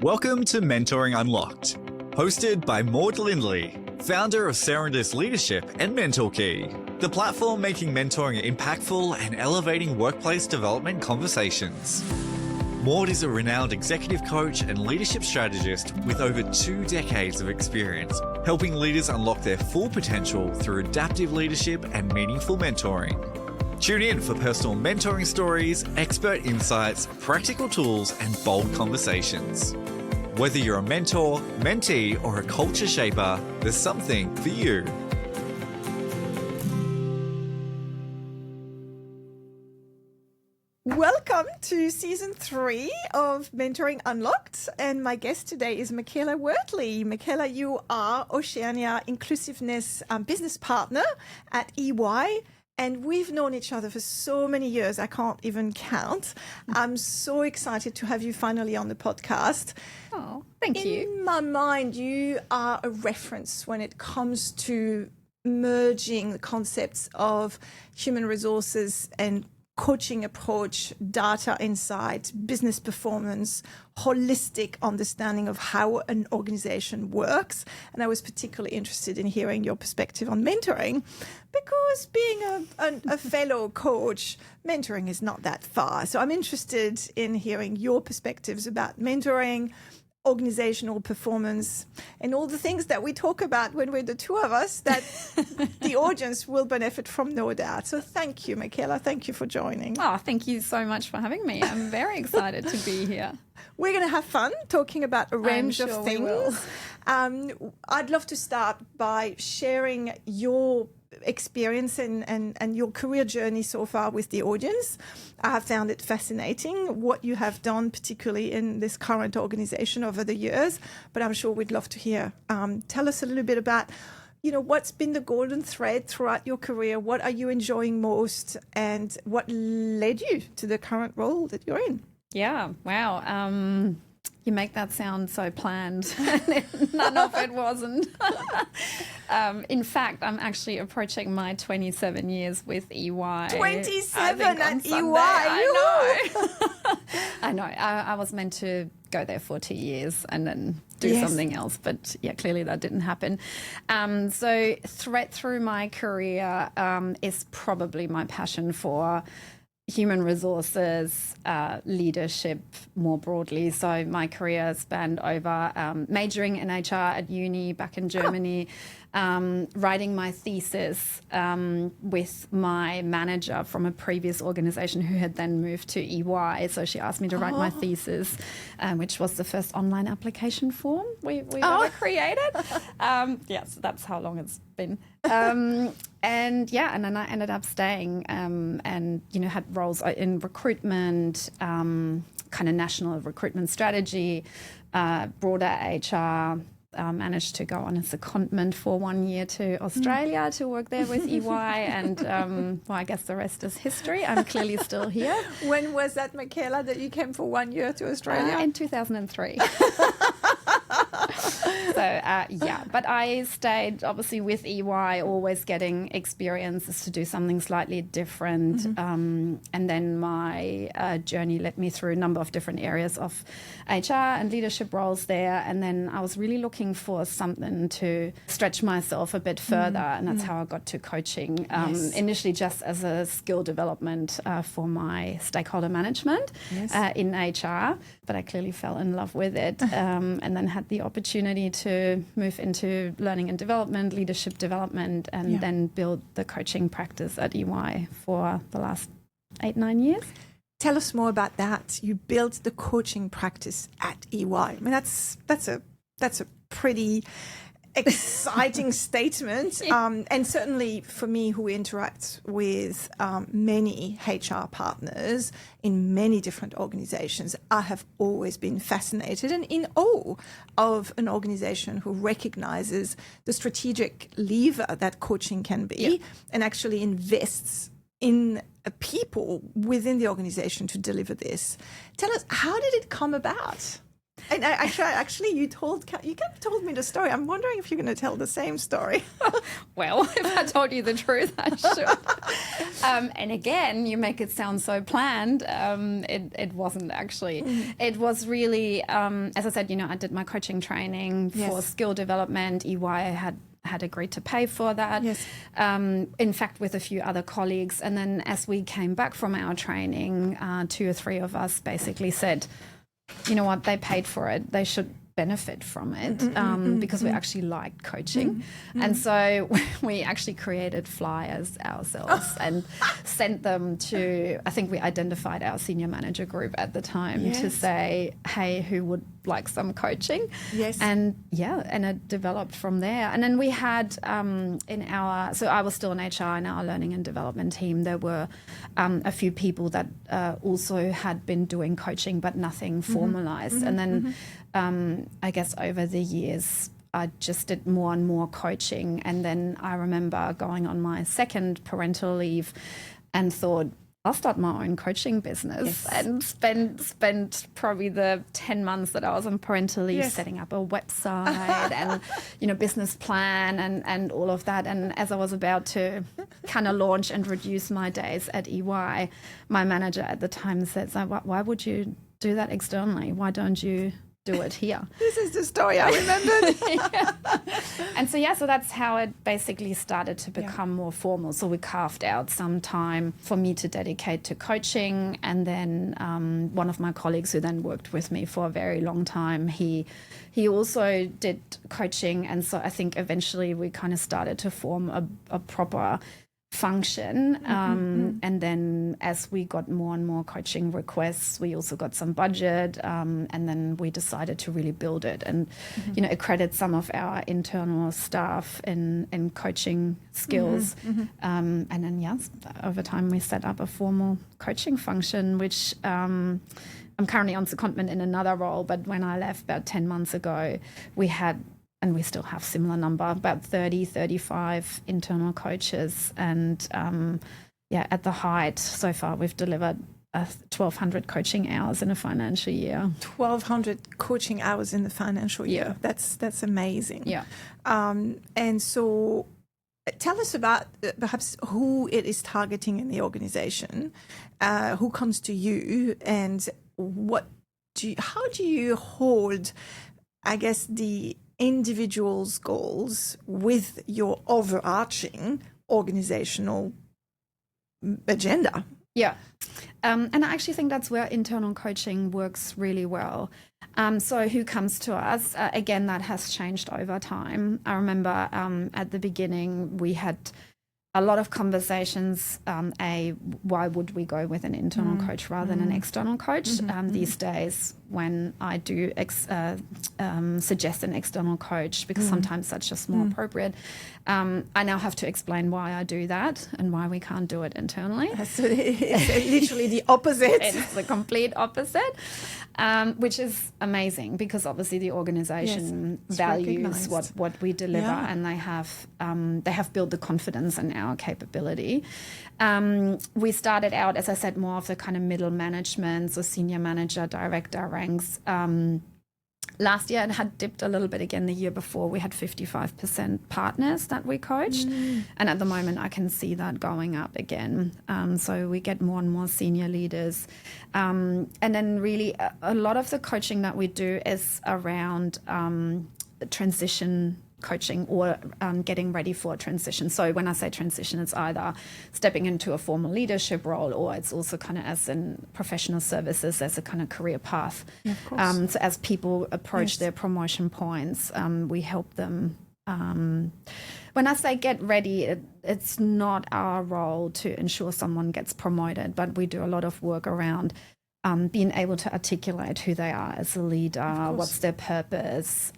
Welcome to Mentoring Unlocked, hosted by Lindley, founder of Serendis Leadership and Mentor Key, the platform making mentoring impactful and elevating workplace development conversations. Maud is a renowned executive coach and leadership strategist with over 2 decades of experience, helping leaders unlock their full potential through adaptive leadership and meaningful mentoring. Tune in for personal mentoring stories, expert insights, practical tools, and bold conversations. Whether you're a mentor, mentee, or a culture shaper, there's something for you. Welcome to Season 3 of Mentoring Unlocked, and my guest today is Michaela Wortley. Michaela, you are Oceania Inclusiveness business partner at EY, and we've known each other for so many years, I can't even count. I'm so excited to have you finally on the podcast. Oh, thank you. In my mind, you are a reference when it comes to merging the concepts of human resources and coaching approach, data insight, business performance, holistic understanding of how an organization works. And I was particularly interested in hearing your perspective on mentoring, because being a fellow coach, mentoring is not that far. So I'm interested in hearing your perspectives about mentoring, organizational performance, and all the things that we talk about when we're the two of us that the audience will benefit from, no doubt. So thank you, Michaela. Thank you for joining. Oh, thank you so much for having me. I'm very excited to be here. We're going to have fun talking about a range of things. I'd love to start by sharing your experience and your career journey so far with the audience. I have found it fascinating what you have done, particularly in this current organization over the years, but I'm sure we'd love to hear. Tell us a little bit about, what's been the golden thread throughout your career? What are you enjoying most, and what led you to the current role that you're in? Yeah, wow. You make that sound so planned. None of it wasn't. In fact, I'm actually approaching my 27 years with EY. 27 at EY. I know. I know. I was meant to go there for 2 years and then do something else. But yeah, clearly that didn't happen. So thread through my career is probably my passion for human resources, leadership more broadly. So my career spanned over majoring in HR at uni back in Germany, writing my thesis with my manager from a previous organization who had then moved to EY. So she asked me to write my thesis, which was the first online application form we ever created. So that's how long it's been. And then I ended up staying and, had roles in recruitment, kind of national recruitment strategy, broader HR. Managed to go on a secondment for 1 year to Australia to work there with EY. And I guess the rest is history. I'm clearly still here. When was that, Michaela, that you came for 1 year to Australia? In 2003. But I stayed obviously with EY, always getting experiences to do something slightly different. And then my journey led me through a number of different areas of HR and leadership roles there. And then I was really looking for something to stretch myself a bit further. And that's how I got to coaching, initially just as a skill development for my stakeholder management in HR. But I clearly fell in love with it and then had the opportunity to move into learning and development, leadership development, and then build the coaching practice at EY for the last 8-9 years. Tell us more about that. You built the coaching practice at EY. I mean, that's a pretty exciting statement. And certainly for me, who interacts with many HR partners in many different organizations, I have always been fascinated and in awe of an organization who recognizes the strategic lever that coaching can be and actually invests in people within the organization to deliver this. Tell us, how did it come about? And actually, you kind of told me the story. I'm wondering if you're going to tell the same story. Well, if I told you the truth, I should. And again, you make it sound so planned. It wasn't actually. It was really, as I said, I did my coaching training for skill development. EY had agreed to pay for that. Yes. In fact, with a few other colleagues. And then as we came back from our training, 2 or 3 of us basically said, you know what, they paid for it. They should benefit from it because we actually liked coaching. And so we actually created flyers ourselves and sent them to, I think we identified our senior manager group at the time to say, hey, who would like some coaching? Yes. And it developed from there. And then we had so I was still in HR, in our learning and development team, there were a few people that also had been doing coaching but nothing formalized. And then I guess over the years, I just did more and more coaching. And then I remember going on my second parental leave and thought, I'll start my own coaching business and spent probably the 10 months that I was on parental leave setting up a website and, business plan and all of that. And as I was about to kind of launch and reduce my days at EY, my manager at the time said, so why would you do that externally? Why don't you do it here? This is the story I remembered. And so that's how it basically started to become more formal. So we carved out some time for me to dedicate to coaching. And then one of my colleagues who then worked with me for a very long time, he also did coaching. And so I think eventually we kind of started to form a proper function. And then as we got more and more coaching requests, we also got some budget, and then we decided to really build it and accredit some of our internal staff in coaching skills. And then over time we set up a formal coaching function, which I'm currently on secondment in another role, but when I left about 10 months ago, we had, and we still have similar number, about 30, 35 internal coaches. And at the height, so far we've delivered 1,200 coaching hours in a financial year. 1,200 coaching hours in the financial year. That's amazing. Yeah. And so tell us about perhaps who it is targeting in the organization, who comes to you, and how do you hold, I guess, the individual's goals with your overarching organizational agenda? Yeah. And I actually think that's where internal coaching works really well. So who comes to us? Again, that has changed over time. I remember at the beginning we had a lot of conversations. Why would we go with an internal coach rather than an external coach? These days, when I do suggest an external coach, because sometimes that's just more appropriate, I now have to explain why I do that and why we can't do it internally. So it's literally the opposite. It's the complete opposite, which is amazing because obviously the organisation values what we deliver, and they have built the confidence in our capability. We started out, as I said, more of the kind of middle management, so senior manager, director ranks. Last year it had dipped a little bit again. The year before we had 55% partners that we coached. And at the moment I can see that going up again. So we get more and more senior leaders. And then really a lot of the coaching that we do is around transition coaching or getting ready for a transition. So when I say transition, it's either stepping into a formal leadership role, or it's also kind of as in professional services as a kind of career path. Of course. So as people approach their promotion points, we help them. When I say get ready, it's not our role to ensure someone gets promoted, but we do a lot of work around being able to articulate who they are as a leader, what's their purpose,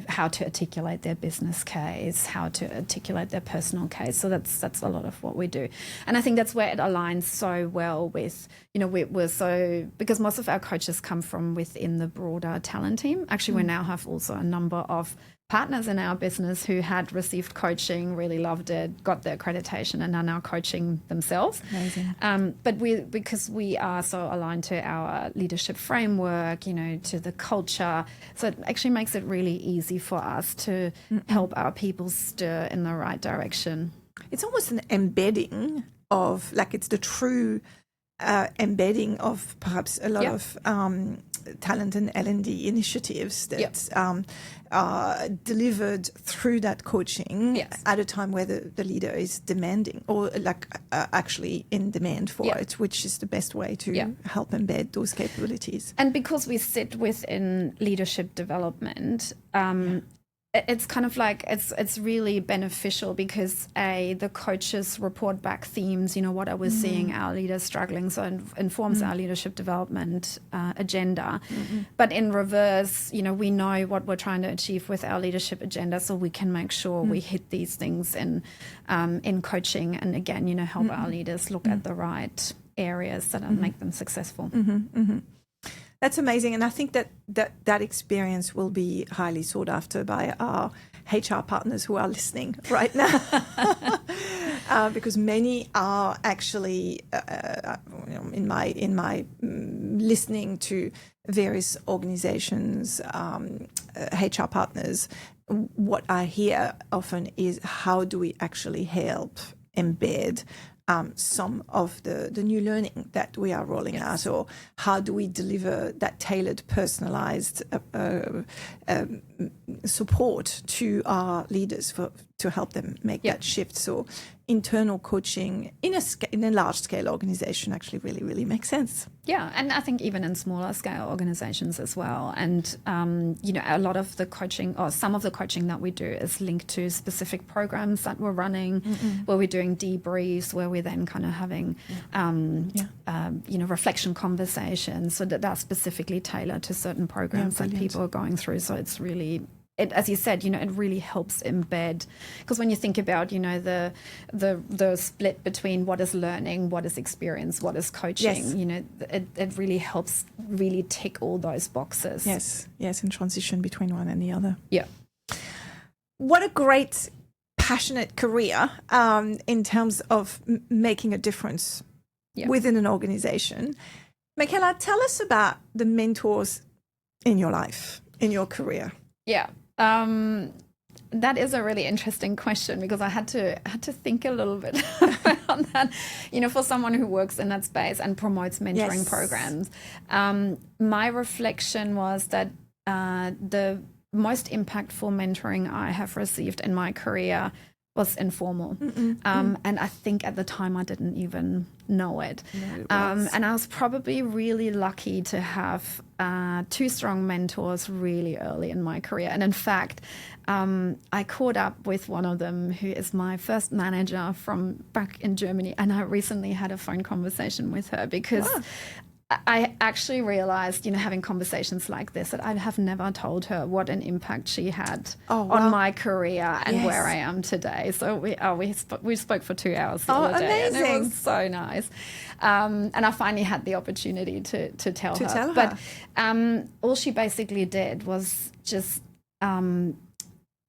how to articulate their business case, how to articulate their personal case. So that's a lot of what we do. And I think that's where it aligns so well with, because most of our coaches come from within the broader talent team. Actually, we now have also a number of partners in our business who had received coaching, really loved it, got their accreditation, and are now coaching themselves. Amazing. But because we are so aligned to our leadership framework, to the culture, so it actually makes it really easy for us to help our people steer in the right direction. It's almost an embedding of, it's the true embedding of perhaps a lot of talent and L&D initiatives that are delivered through that coaching at a time where the leader is demanding or actually in demand for it, which is the best way to help embed those capabilities. And because we sit within leadership development, it's kind of it's really beneficial because the coaches report back themes, what are we seeing our leaders struggling, so it informs our leadership development agenda. But in reverse, we know what we're trying to achieve with our leadership agenda, so we can make sure we hit these things in coaching, and again, help our leaders look at the right areas that make them successful. That's amazing. And I think that experience will be highly sought after by our HR partners who are listening right now. Because many are actually, in my listening to various organizations, HR partners, what I hear often is how do we actually help embed some of the new learning that we are rolling out, or how do we deliver that tailored, personalized support to our leaders to help them make that shift. So internal coaching in a large scale organization actually really, really makes sense. Yeah, and I think even in smaller scale organizations as well. And, a lot of the coaching, or some of the coaching that we do is linked to specific programs that we're running, where we're doing debriefs, where we're then kind of having, reflection conversations, so that are specifically tailored to certain programs that people are going through. So it's really... as you said, it really helps embed, because when you think about, the split between what is learning, what is experience, what is coaching, it really helps really tick all those boxes. Yes, and transition between one and the other. Yeah. What a great, passionate career in terms of making a difference within an organization. Michaela, tell us about the mentors in your life, in your career. Yeah. That is a really interesting question, because I had to think a little bit about that. For someone who works in that space and promotes mentoring programs, my reflection was that the most impactful mentoring I have received in my career was informal. And I think at the time I didn't even know it. And I was probably really lucky to have two strong mentors really early in my career. And in fact, I caught up with one of them, who is my first manager from back in Germany. And I recently had a phone conversation with her, because I actually realized, having conversations like this, that I have never told her what an impact she had on my career and where I am today. So we spoke for 2 hours the other day, and it was so nice. And I finally had the opportunity to tell her. But all she basically did was just...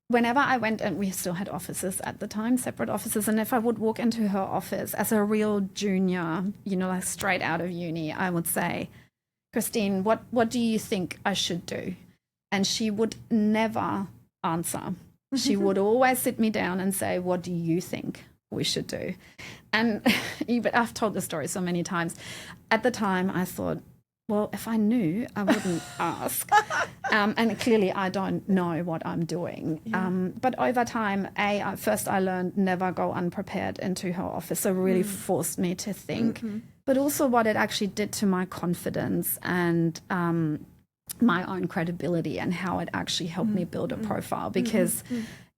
whenever I went, and we still had offices at the time, separate offices, and if I would walk into her office as a real junior, straight out of uni, I would say, Christine, what do you think I should do? And she would never answer. She would always sit me down and say, what do you think we should do? And I've told the story so many times. At the time, I thought, well, if I knew, I wouldn't ask. And clearly I don't know what I'm doing. But over time, first I learned never go unprepared into her office. So really forced me to think. But also what it actually did to my confidence and my own credibility, and how it actually helped me build a profile. Because,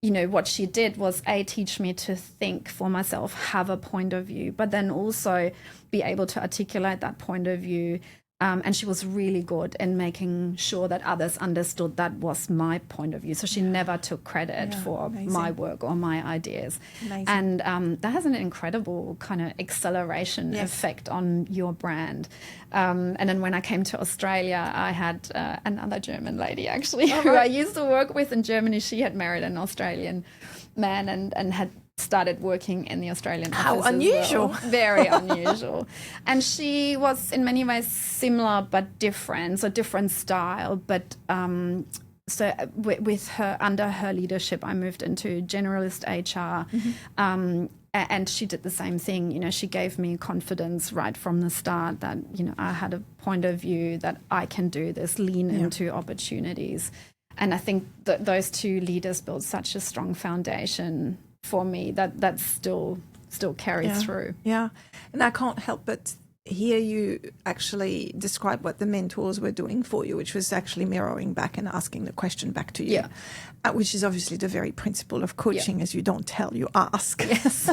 what she did was teach me to think for myself, have a point of view, but then also be able to articulate that point of view And she was really good in making sure that others understood that was my point of view. So she never took credit for my work or my ideas. Amazing. And that has an incredible kind of acceleration effect on your brand. And then when I came to Australia, I had another German lady, actually, who I used to work with in Germany. She had married an Australian man and had started working in the Australian office. How unusual. Well. Very unusual. And she was in many ways similar but different, so different style. But so with her, under her leadership, I moved into generalist HR. And she did the same thing. You know, she gave me confidence right from the start that, you know, I had a point of view that I can do this, lean into opportunities. And I think that those two leaders built such a strong foundation for me that still carries through. Yeah. And I can't help but hear you actually describe what the mentors were doing for you, which was actually mirroring back and asking the question back to you, which is obviously the very principle of coaching, as you don't tell, you ask. Yes.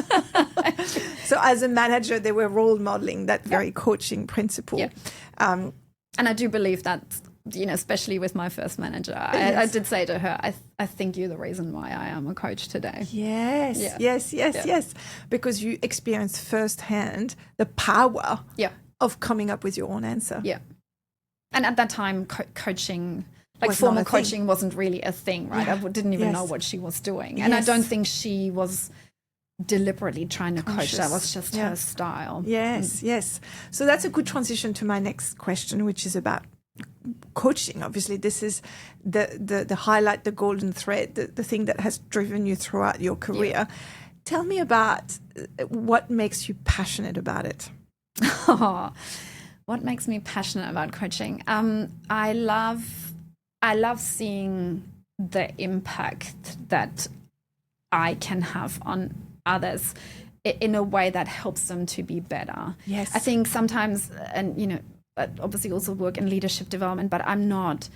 So as a manager, they were role modeling that very coaching principle. Yeah. And I do believe that, you know, especially with my first manager, I did say to her, I think you're the reason why I am a coach today. Yes. Because you experienced firsthand the power of coming up with your own answer. Yeah. And at that time, coaching, like Was formal not a thing. coaching wasn't really a thing, right? I didn't even know what she was doing. And I don't think she was deliberately trying to coach. That was just her style. Yes. So that's a good transition to my next question, which is about coaching. Obviously, this is the highlight, the golden thread, the thing that has driven you throughout your career. Tell me about what makes you passionate about it. What makes me passionate about coaching? I love seeing the impact that I can have on others in a way that helps them to be better. Yes. I think sometimes, and you know, obviously also work in leadership development, but I'm not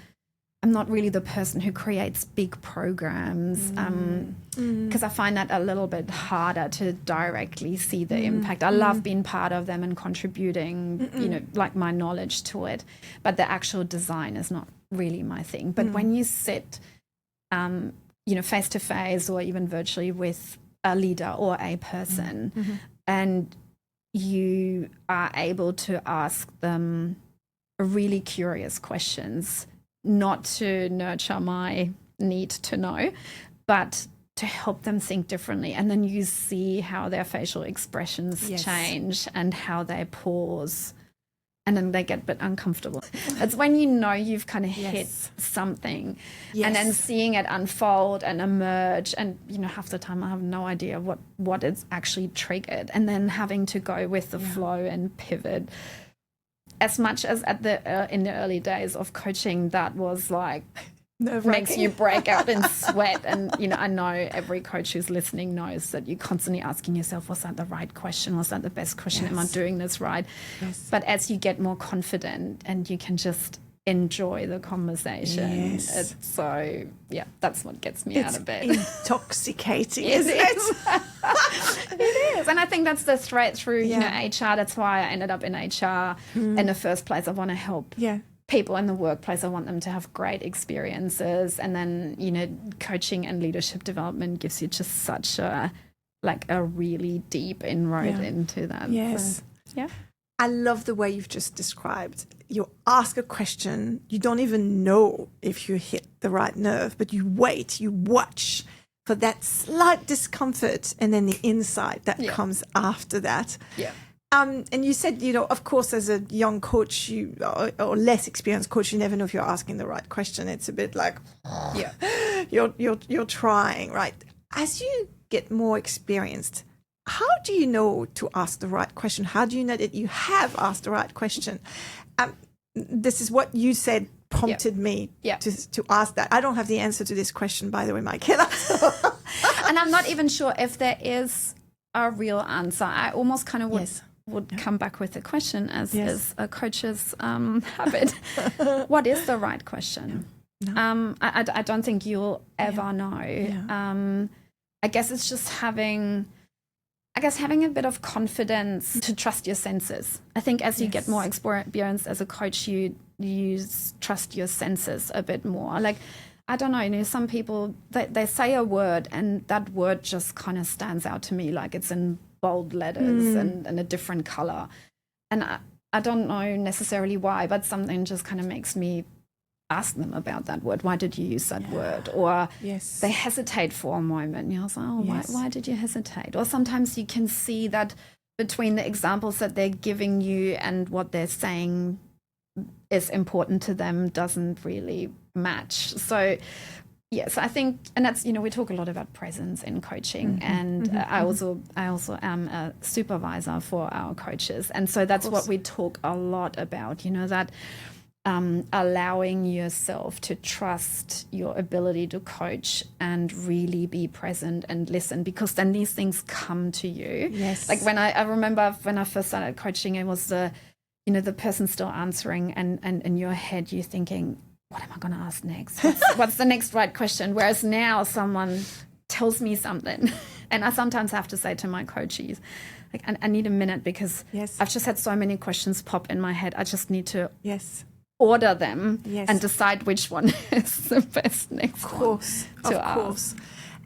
really the person who creates big programs because I find that a little bit harder to directly see the impact. I love being part of them and contributing, you know, like my knowledge to it, but the actual design is not really my thing. But when you sit, you know, face to face or even virtually with a leader or a person and you are able to ask them really curious questions, not to nurture my need to know, but to help them think differently. And then you see how their facial expressions change and how they pause. And then they get a bit uncomfortable. It's when you know you've kind of hit something and then seeing it unfold and emerge. And, you know, half the time I have no idea what it's actually triggered. And then having to go with the flow and pivot. As much as at in the early days of coaching, that was like, makes you break out in sweat. And, you know, I know every coach who's listening knows that you're constantly asking yourself, was that the right question? Was that the best question? Am I doing this right? But as you get more confident and you can just enjoy the conversation, it's so, that's what gets me out of bed. Intoxicating, isn't it? It is. And I think that's the thread through, you know, HR. That's why I ended up in HR in the first place. I want to help people in the workplace. I want them to have great experiences. And then, you know, coaching and leadership development gives you just such a really deep inroad into that. Yes. So, I love the way you've just described. You ask a question, you don't even know if you hit the right nerve, but you wait, you watch for that slight discomfort and then the insight that comes after that. And you said, you know, of course, as a young coach or less experienced coach, you never know if you're asking the right question. It's a bit like, you're trying, right? As you get more experienced, how do you know to ask the right question? How do you know that you have asked the right question? This is what you said prompted me to ask that. I don't have the answer to this question, by the way, Michaela. And I'm not even sure if there is a real answer. I almost kind of would come back with a question as a coach's habit. What is the right question? I don't think you'll ever know. I guess it's just having I guess having a bit of confidence to trust your senses. I think as you get more experience as a coach, you trust your senses a bit more. Like, I don't know, some people, they say a word and that word just kind of stands out to me, like it's in bold letters and a different color. And I don't know necessarily why, but something just kind of makes me ask them about that word. Why did you use that word? Or they hesitate for a moment. I was like, oh, why did you hesitate? Or sometimes you can see that between the examples that they're giving you and what they're saying is important to them doesn't really match. So yes, I think, and that's, we talk a lot about presence in coaching, and I also am a supervisor for our coaches. And so that's what we talk a lot about, that allowing yourself to trust your ability to coach and really be present and listen, because then these things come to you. Yes. Like when I remember when I first started coaching, it was the person still answering, and in your head you're thinking, what am I going to ask next? What's the next right question? Whereas now someone tells me something, and I sometimes have to say to my coaches, like, I need a minute, because I've just had so many questions pop in my head. I just need to order them and decide which one is the best next one to ask.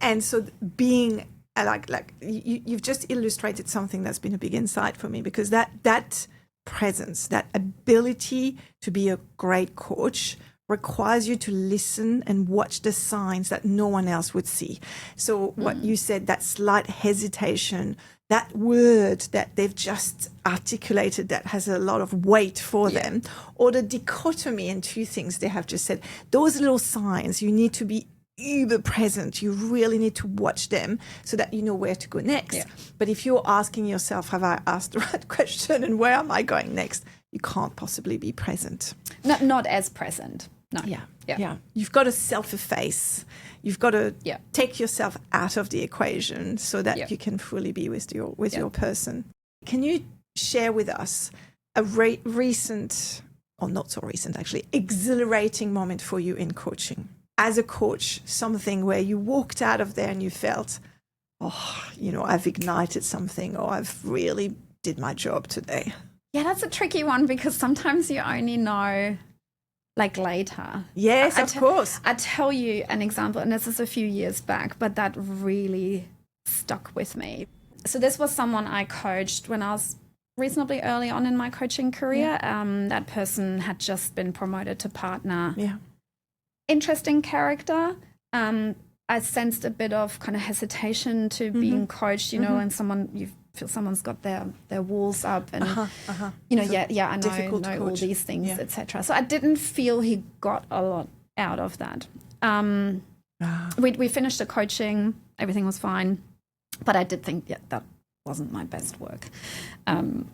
And so being like you've just illustrated something that's been a big insight for me, because that presence, that ability to be a great coach requires you to listen and watch the signs that no one else would see. So what you said, that slight hesitation, that word that they've just articulated that has a lot of weight for them, or the dichotomy in two things they have just said, those little signs, you need to be uber present. You really need to watch them so that you know where to go next. But if you're asking yourself, have I asked the right question and where am I going next? You can't possibly be present. Not as present. No. Yeah. You've got to self-efface. You've got to take yourself out of the equation so that you can fully be with your person. Can you share with us a recent, or not so recent actually, exhilarating moment for you in coaching? As a coach, something where you walked out of there and you felt, I've ignited something, or I've really did my job today. Yeah, that's a tricky one, because sometimes you only know like later. Yes, of course. I tell you an example, and this is a few years back, but that really stuck with me. So this was someone I coached when I was reasonably early on in my coaching career. That person had just been promoted to partner. Yeah. Interesting character. I sensed a bit of kind of hesitation to being coached, and you feel someone's got their walls up and, I know all these things, etc. So I didn't feel he got a lot out of that. We finished the coaching, everything was fine, but I did think, that wasn't my best work, and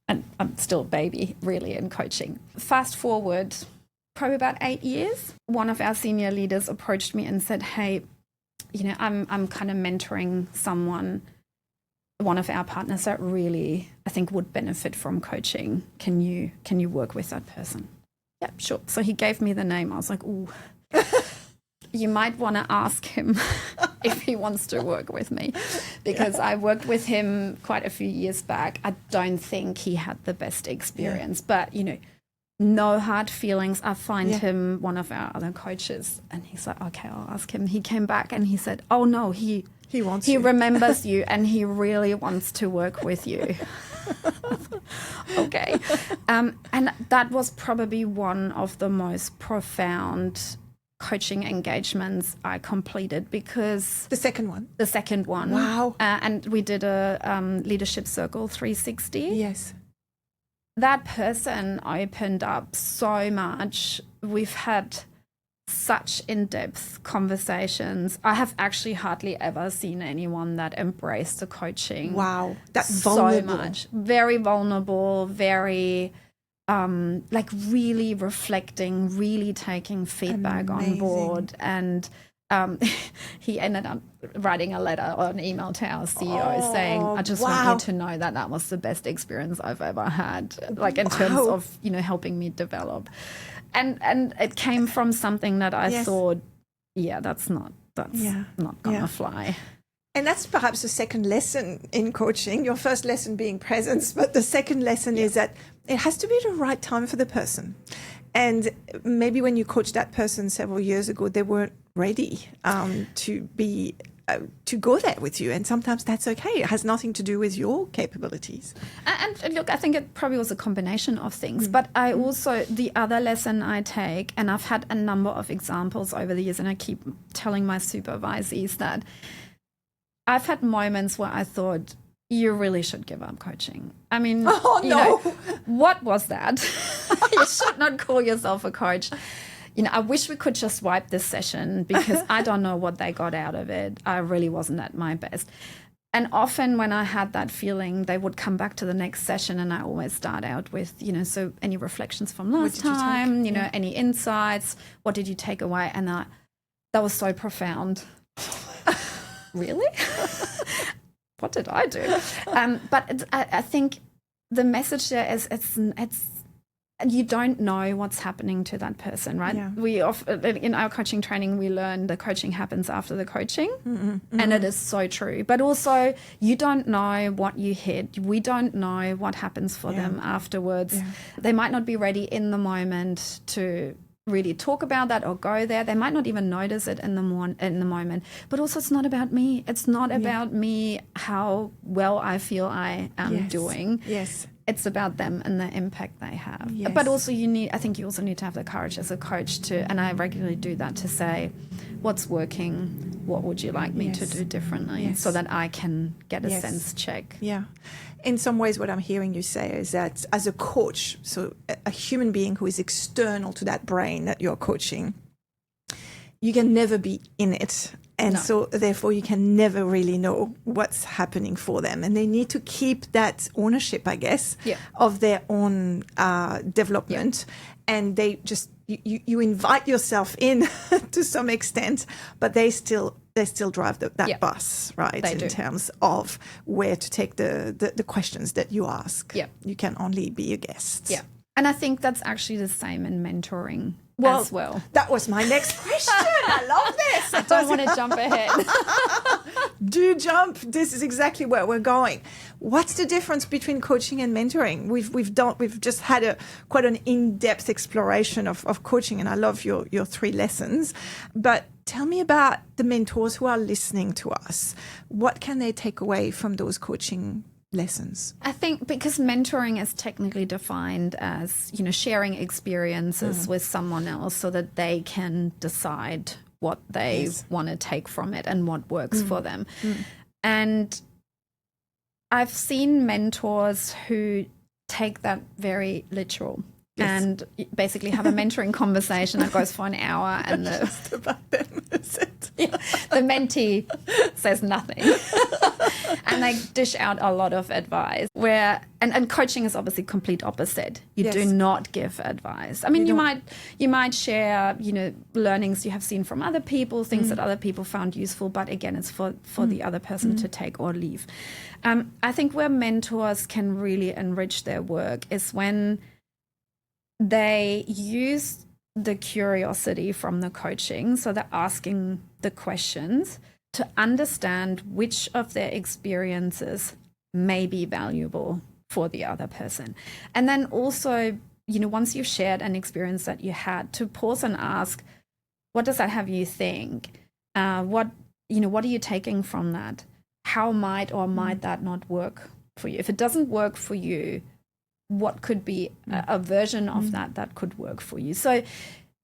I'm still a baby really in coaching. Fast forward probably about 8 years, one of our senior leaders approached me and said, hey, I'm kind of mentoring one of our partners that really I think would benefit from coaching. Can you work with that person? Yeah, sure. So he gave me the name. I was like, ooh, you might want to ask him if he wants to work with me, because I worked with him quite a few years back. I don't think he had the best experience, but no hard feelings. I find him one of our other coaches. And he's like, okay, I'll ask him. He came back and he said, oh no, he remembers you and he really wants to work with you. Okay. And that was probably one of the most profound coaching engagements I completed, because the second one. Wow. And we did a leadership circle 360. Yes. That person opened up so much. We've had such in-depth conversations. I have actually hardly ever seen anyone that embraced the coaching. Wow, that's vulnerable. So much. Very vulnerable, very really reflecting, really taking feedback on board. And he ended up writing a letter or an email to our CEO saying, I just want you to know that was the best experience I've ever had, like in terms of, helping me develop. And it came from something that I thought, that's not going to fly. And that's perhaps the second lesson in coaching, your first lesson being presence, but the second lesson is that it has to be the right time for the person. And maybe when you coached that person several years ago, they weren't ready to go there with you. And sometimes that's okay. It has nothing to do with your capabilities. And look, I think it probably was a combination of things. But I also, the other lesson I take, and I've had a number of examples over the years, and I keep telling my supervisees that I've had moments where I thought, you really should give up coaching. I mean, you know, what was that? You should not call yourself a coach. You know, I wish we could just wipe this session because I don't know what they got out of it. I really wasn't at my best. And often when I had that feeling, they would come back to the next session, and I always start out with, you know, so any reflections from last time, you know, any insights, what did you take away? And that was so profound. Really? What did I do? But I think the message there is it's you don't know what's happening to that person, right? Yeah. We in our coaching training, we learn the coaching happens after the coaching, and it is so true. But also, you don't know what you hit. We don't know what happens for them afterwards. Yeah. They might not be ready in the moment to really talk about that or go there. They might not even notice it in the moment. But also, it's not about me. It's not about me, how well I feel I am doing. Yes. It's about them and the impact they have. Yes. But also I think you also need to have the courage as a coach to, and I regularly do that, to say, what's working? What would you like me to do differently so that I can get a sense check? Yeah. In some ways, what I'm hearing you say is that as a coach, so a human being who is external to that brain that you're coaching, you can never be in it. And so therefore you can never really know what's happening for them. And they need to keep that ownership, I guess, of their own development. And they just, you invite yourself in to some extent, but they still drive that bus, right? They do. Terms of where to take the questions that you ask. Yeah. You can only be a guest. Yeah. And I think that's actually the same in mentoring as well. That was my next question. I love this. I don't want to jump ahead. Do jump. This is exactly where we're going. What's the difference between coaching and mentoring? We've just had quite an in-depth exploration of coaching, and I love your 3 lessons. But tell me about the mentors who are listening to us. What can they take away from those coaching lessons? I think because mentoring is technically defined as, you know, sharing experiences with someone else so that they can decide what they want to take from it and what works for them. And I've seen mentors who take that very literal. Yes. And basically have a mentoring conversation that goes for an hour, and the mentee says nothing. And they dish out a lot of advice. And coaching is obviously complete opposite. You do not give advice. I mean, you might share, you know, learnings you have seen from other people, things that other people found useful, but again, it's for the other person to take or leave. I think where mentors can really enrich their work is when they use the curiosity from the coaching, so they're asking the questions to understand which of their experiences may be valuable for the other person. And then also, you know, once you've shared an experience that you had, to pause and ask, what does that have you think? What are you taking from that? How might or might that not work for you? If it doesn't work for you, what could be a version of that could work for you? So,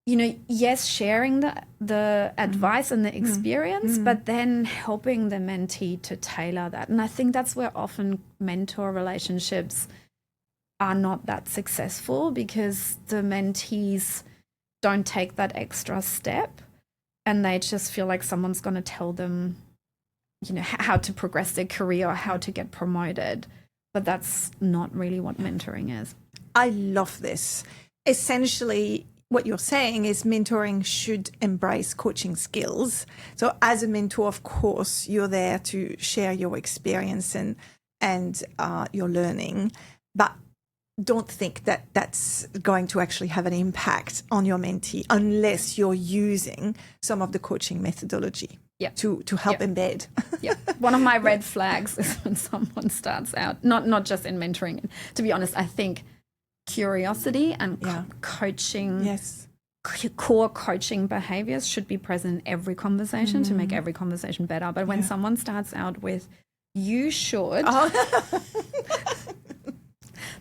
you know, yes, sharing the advice and the experience, but then helping the mentee to tailor that. And I think that's where often mentor relationships are not that successful, because the mentees don't take that extra step, and they just feel like someone's going to tell them, you know, how to progress their career or how to get promoted. But that's not really what mentoring is. I love this. Essentially, what you're saying is mentoring should embrace coaching skills. So as a mentor, of course, you're there to share your experience and your learning, but don't think that that's going to actually have an impact on your mentee unless you're using some of the coaching methodology. to help embed. Yeah. One of my red flags is when someone starts out, not just in mentoring. To be honest, I think curiosity and coaching, core coaching behaviors should be present in every conversation to make every conversation better. But when someone starts out with, you should,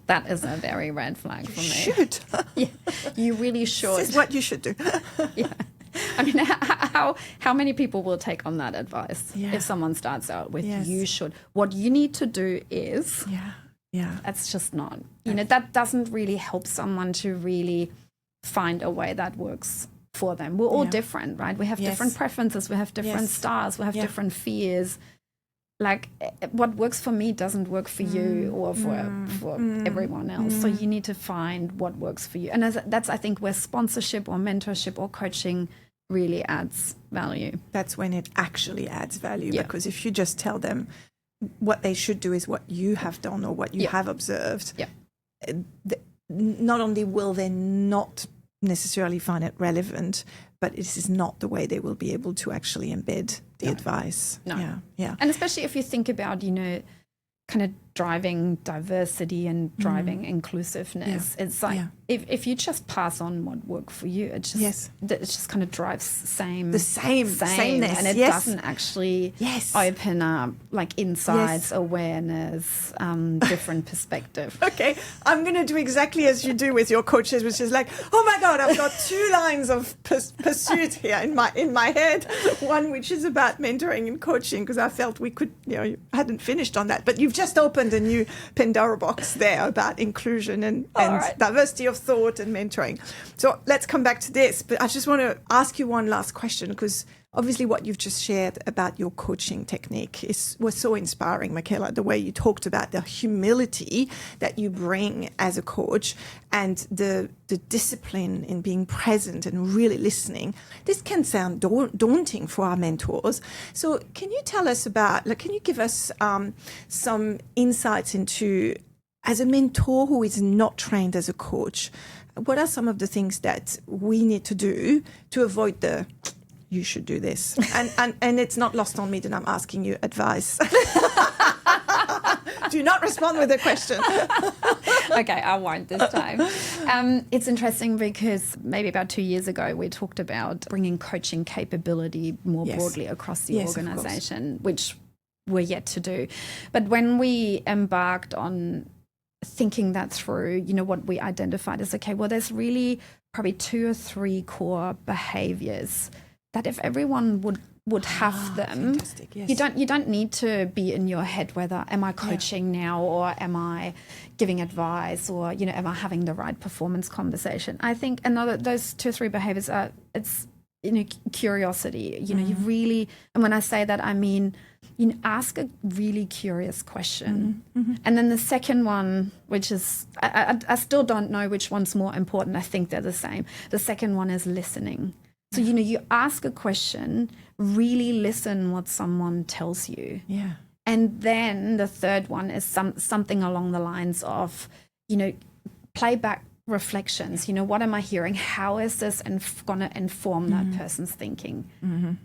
that is a very red flag for me. Should. Yeah, you really should. This is what you should do. Yeah. I mean, how many people will take on that advice if someone starts out with, you should. What you need to do is, that's just not, that doesn't really help someone to really find a way that works for them. We're all different, right? We have different preferences. We have different styles. We have different fears. Like, what works for me doesn't work for you or for everyone else. So you need to find what works for you. And that's, I think, where sponsorship or mentorship or coaching really adds value. That's when it actually adds value, because if you just tell them what they should do is what you have done or what you have observed, not only will they not necessarily find it relevant, but this is not the way they will be able to actually embed the advice. No. Yeah. And especially if you think about, kind of driving diversity and driving inclusiveness. It's like if you just pass on what worked for you, it just kind of drives sameness, and it doesn't actually open up like insights, awareness, different perspective. Okay, I'm going to do exactly as you do with your coaches, which is like, oh my God, I've got two lines of pursuit here in my head. One which is about mentoring and coaching, because I felt we could, you hadn't finished on that, but you've just opened a new Pandora box there about inclusion and diversity of thought and mentoring. So let's come back to this, but I just want to ask you one last question, because obviously what you've just shared about your coaching technique was so inspiring, Michaela, the way you talked about the humility that you bring as a coach and the discipline in being present and really listening. This can sound daunting for our mentors. So can you tell us can you give us some insights into, as a mentor who is not trained as a coach, what are some of the things that we need to do to avoid the you should do this? And it's not lost on me that I'm asking you advice. Do not respond with a question. Okay, I won't this time. It's interesting because maybe about 2 years ago, we talked about bringing coaching capability more broadly across the organisation, which we're yet to do. But when we embarked on thinking that through, what we identified as, okay, well, there's really probably 2 or 3 core behaviours that if everyone would have them, you don't need to be in your head whether am I coaching now or am I giving advice or am I having the right performance conversation. I think those 2 or 3 behaviors are curiosity. You really, and when I say that, I mean ask a really curious question. And then the second one, which is I still don't know which one's more important. I think they're the same. The second one is listening. So, you ask a question, really listen what someone tells you. Yeah. And then the third one is something along the lines of, playback reflections. What am I hearing? How is this going to inform that person's thinking?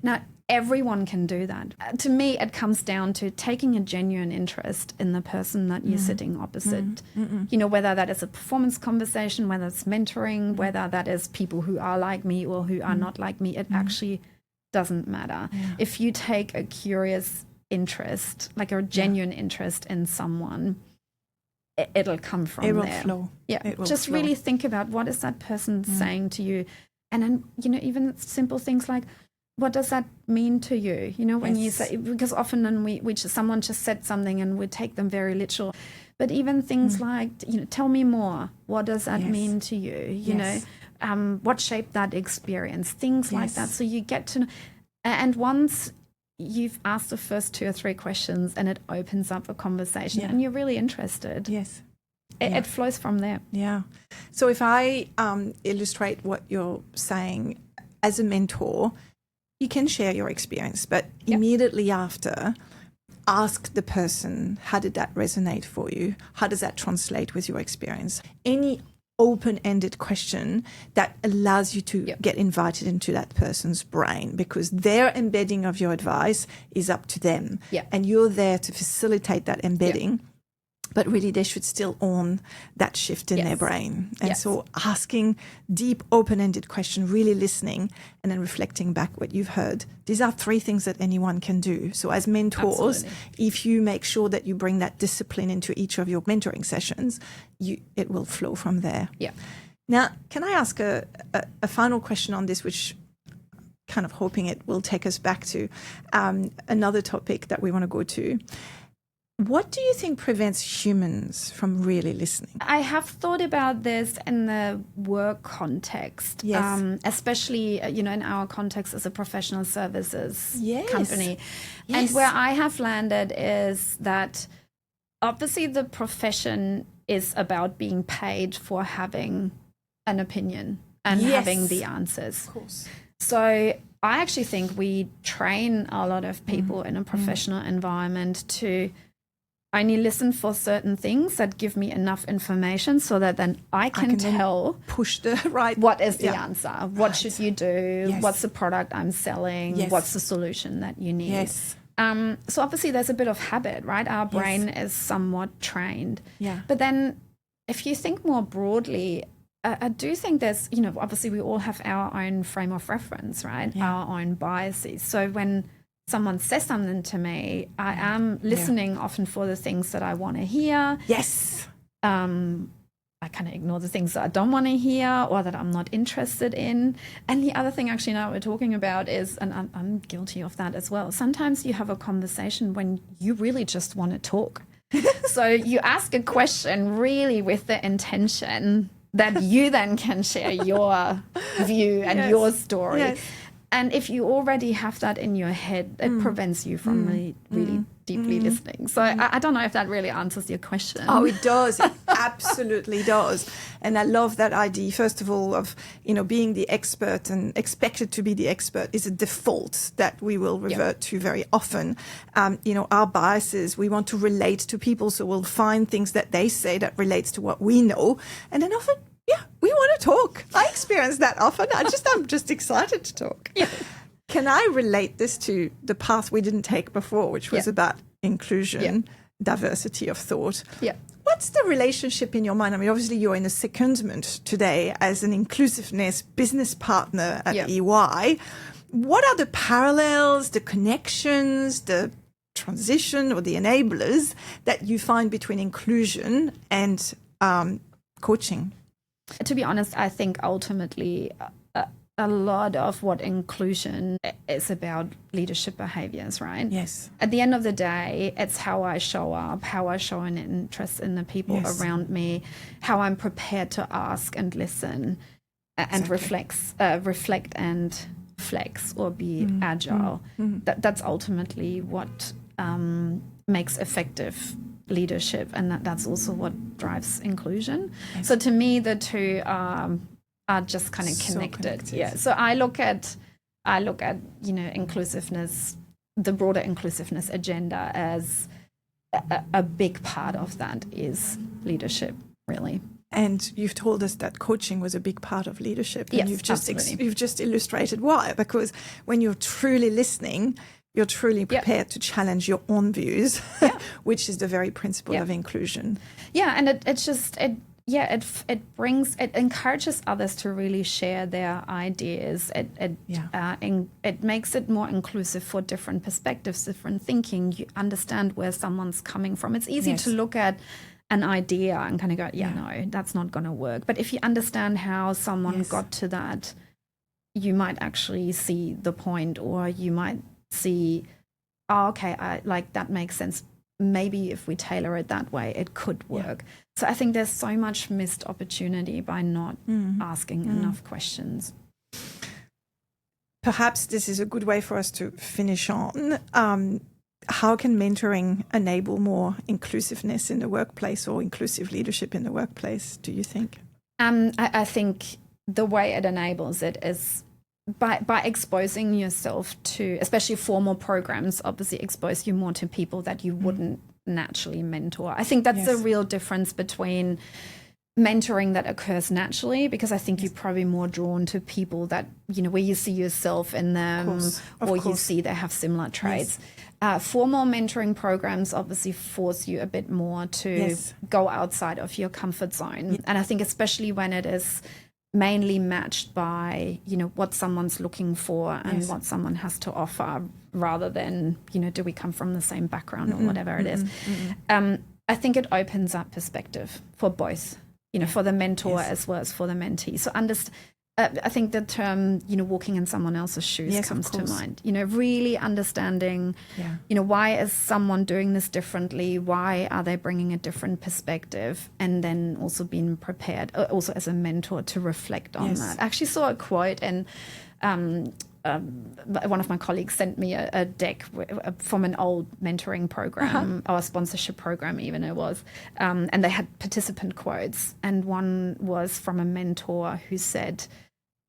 Now, everyone can do that. To me, it comes down to taking a genuine interest in the person that you're sitting opposite. Whether that is a performance conversation, whether it's mentoring, whether that is people who are like me or who are not like me, it actually doesn't matter. Yeah. If you take a curious interest, like a genuine interest in someone, it'll come from there. It will flow. Yeah, it will just flow. Really think about what is that person saying to you. And then, even simple things like, what does that mean to you? When you say, because often when someone just said something and we take them very literal, but even things like, tell me more. What does that mean to you? What shaped that experience? Things like that. So you get to know, and once you've asked the first 2 or 3 questions and it opens up a conversation and you're really interested. Yes. It flows from there. Yeah. So if I illustrate what you're saying, as a mentor, you can share your experience, but immediately after, ask the person, how did that resonate for you? How does that translate with your experience? Any open-ended question that allows you to get invited into that person's brain, because their embedding of your advice is up to them. And you're there to facilitate that embedding. But really, they should still own that shift in their brain. And so asking deep, open-ended question, really listening, and then reflecting back what you've heard. These are 3 things that anyone can do. So as mentors, if you make sure that you bring that discipline into each of your mentoring sessions, it will flow from there. Now, can I ask a final question on this, which kind of hoping it will take us back to another topic that we want to go to. What do you think prevents humans from really listening? I have thought about this in the work context, especially, in our context as a professional services company. And where I have landed is that obviously the profession is about being paid for having an opinion and having the answers. Of course. So I actually think we train a lot of people in a professional environment to only listen for certain things that give me enough information so that then I can tell push the right what is the answer, what should you do, what's the product I'm selling, what's the solution that you need. So obviously there's a bit of habit, right? Our brain is somewhat trained. But then if you think more broadly, I do think there's, obviously we all have our own frame of reference, right? Our own biases. So when someone says something to me, I am listening often for the things that I want to hear. I kind of ignore the things that I don't want to hear or that I'm not interested in. And the other thing actually now we're talking about is, and I'm guilty of that as well, sometimes you have a conversation when you really just want to talk. So you ask a question really with the intention that you then can share your view and your story. And if you already have that in your head, it prevents you from really deeply listening. So I don't know if that really answers your question. Oh, it does. It absolutely does. And I love that idea, first of all, of, being the expert and expected to be the expert is a default that we will revert to very often. Our biases, we want to relate to people, so we'll find things that they say that relates to what we know. And then often, we want to talk. I experience that often. I'm just excited to talk. Can I relate this to the path we didn't take before, which was about inclusion, diversity of thought? What's the relationship in your mind? I mean, obviously you're in a secondment today as an inclusiveness business partner at EY. What are the parallels, the connections, the transition or the enablers that you find between inclusion and coaching? To be honest, I think ultimately a lot of what inclusion is about leadership behaviors, right? At the end of the day, it's how I show up, how I show an interest in the people around me, how I'm prepared to ask and listen and reflect and flex or be agile. That's ultimately what makes effective leadership, and that's also what drives inclusion. So to me, the two are just kind of connected. So I look at inclusiveness, the broader inclusiveness agenda, as a big part of that is leadership, really. And you've told us that coaching was a big part of leadership, and you've just illustrated why. Because when you're truly listening, you're truly prepared to challenge your own views, which is the very principle of inclusion. And it encourages others to really share their ideas. It makes it more inclusive for different perspectives, different thinking. You understand where someone's coming from. It's easy to look at an idea and kind of go, no, that's not going to work. But if you understand how someone got to that, you might actually see the point, or you might see, that makes sense. Maybe if we tailor it that way, it could work. So I think there's so much missed opportunity by not asking enough questions. Perhaps this is a good way for us to finish on. How can mentoring enable more inclusiveness in the workplace, or inclusive leadership in the workplace, do you think? I think the way it enables it is by exposing yourself to, especially formal programs, obviously expose you more to people that you wouldn't naturally mentor. I think that's the real difference between mentoring that occurs naturally, because I think you're probably more drawn to people that, where you see yourself in them, or you see they have similar traits. Formal mentoring programs obviously force you a bit more to go outside of your comfort zone. And I think especially when it is mainly matched by, what someone's looking for and what someone has to offer, rather than, do we come from the same background or whatever it is. I think it opens up perspective for both, for the mentor as well as for the mentee. So I think the term, walking in someone else's shoes comes to mind. Really understanding, why is someone doing this differently? Why are they bringing a different perspective? And then also being prepared, also as a mentor, to reflect on that. I actually saw a quote, and one of my colleagues sent me a deck from an old mentoring program, or a sponsorship program even it was, and they had participant quotes, and one was from a mentor who said,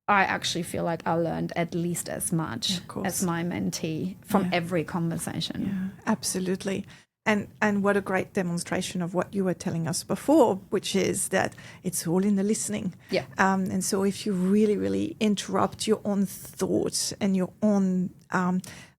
I actually feel like I learned at least as much as my mentee from every conversation. Yeah, absolutely. And what a great demonstration of what you were telling us before, which is that it's all in the listening. Yeah. And so if you really, really interrupt your own thoughts and your own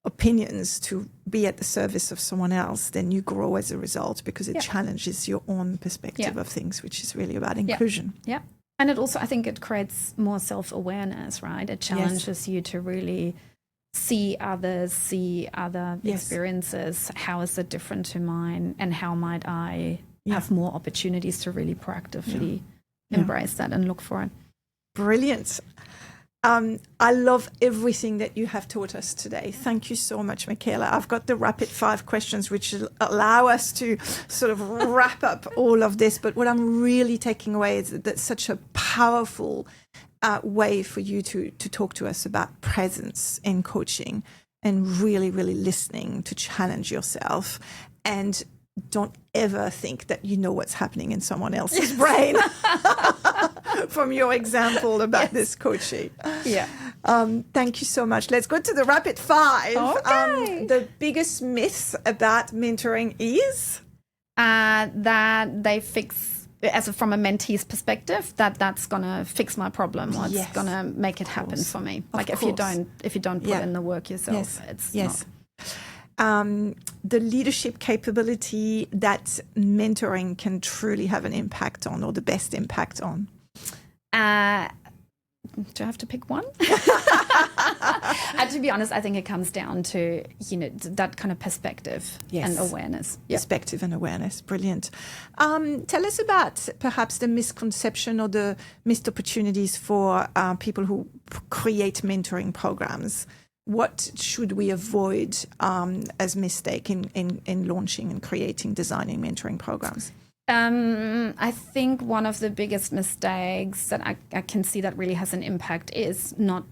opinions to be at the service of someone else, then you grow as a result, because it challenges your own perspective of things, which is really about inclusion. Yeah. And it also, I think it creates more self-awareness, right? It challenges you to really see others, see other experiences. How is it different to mine? And how might I have more opportunities to really proactively embrace that and look for it? Brilliant. I love everything that you have taught us today. Thank you so much, Michaela. I've got the rapid 5 questions, which allow us to sort of wrap up all of this. But what I'm really taking away is that that's such a powerful way for you to talk to us about presence in coaching, and really, really listening to challenge yourself. And don't ever think that you know what's happening in someone else's brain from your example about this coaching. Yeah. Thank you so much. Let's go to the rapid 5. Okay. The biggest myth about mentoring is? That they fix, from a mentee's perspective, that's going to fix my problem, or it's going to make it happen for me. Like if you don't put in the work yourself, it's not. The leadership capability that mentoring can truly have an impact on, or the best impact on? Do I have to pick one? To be honest, I think it comes down to, that kind of perspective and awareness. Perspective and awareness. Brilliant. Tell us about perhaps the misconception or the missed opportunities for people who create mentoring programs. What should we avoid as mistake in launching and creating, designing mentoring programs? I think one of the biggest mistakes that I can see that really has an impact is not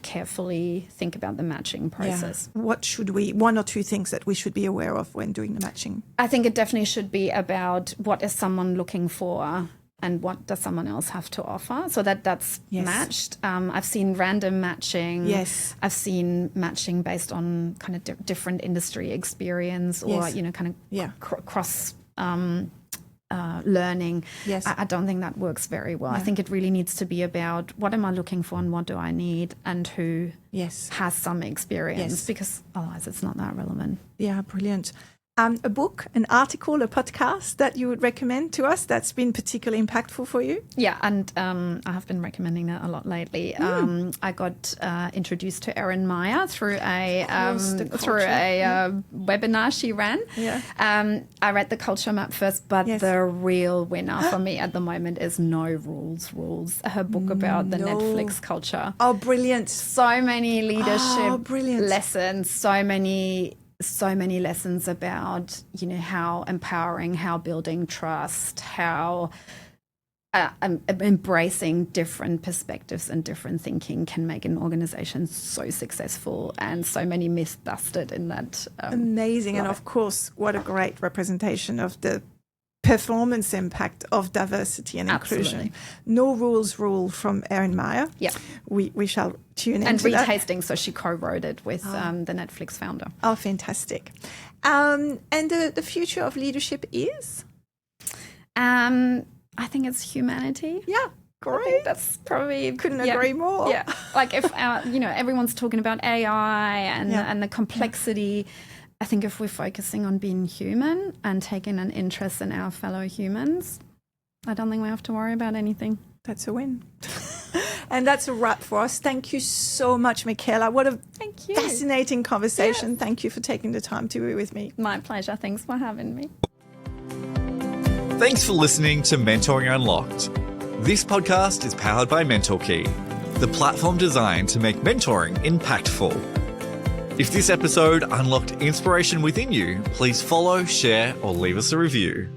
carefully think about the matching process. Yeah. What should one or two things that we should be aware of when doing the matching? I think it definitely should be about what is someone looking for and what does someone else have to offer, so that's matched. I've seen random matching. Yes. I've seen matching based on kind of different industry experience, or, cross learning. Yes. I don't think that works very well. I think it really needs to be about what am I looking for and what do I need, and who has some experience, because otherwise it's not that relevant. Yeah, brilliant. A book, an article, a podcast that you would recommend to us that's been particularly impactful for you? Yeah, and I have been recommending that a lot lately. I got introduced to Erin Meyer through a webinar she ran. Yeah. I read the Culture Map first, but the real winner for me at the moment is No Rules. Her book about the Netflix culture. Oh, brilliant. So many leadership lessons, so many lessons about, how empowering, how building trust, how embracing different perspectives and different thinking can make an organization so successful, and so many myths busted in that. Amazing. And of course, what a great representation of the performance impact of diversity and inclusion. No Rules rule from Erin Meyer. Yeah. We shall tune in. And retasting, so she co-wrote it with the Netflix founder. Oh, fantastic. And the future of leadership is? I think it's humanity. Yeah, I think that's probably couldn't agree more. Yeah, like if everyone's talking about AI and the complexity. I think if we're focusing on being human and taking an interest in our fellow humans, I don't think we have to worry about anything. That's a win. And that's a wrap for us. Thank you so much, Michaela. What a fascinating conversation. Yeah. Thank you for taking the time to be with me. My pleasure. Thanks for having me. Thanks for listening to Mentoring Unlocked. This podcast is powered by MentorKey, the platform designed to make mentoring impactful. If this episode unlocked inspiration within you, please follow, share, or leave us a review.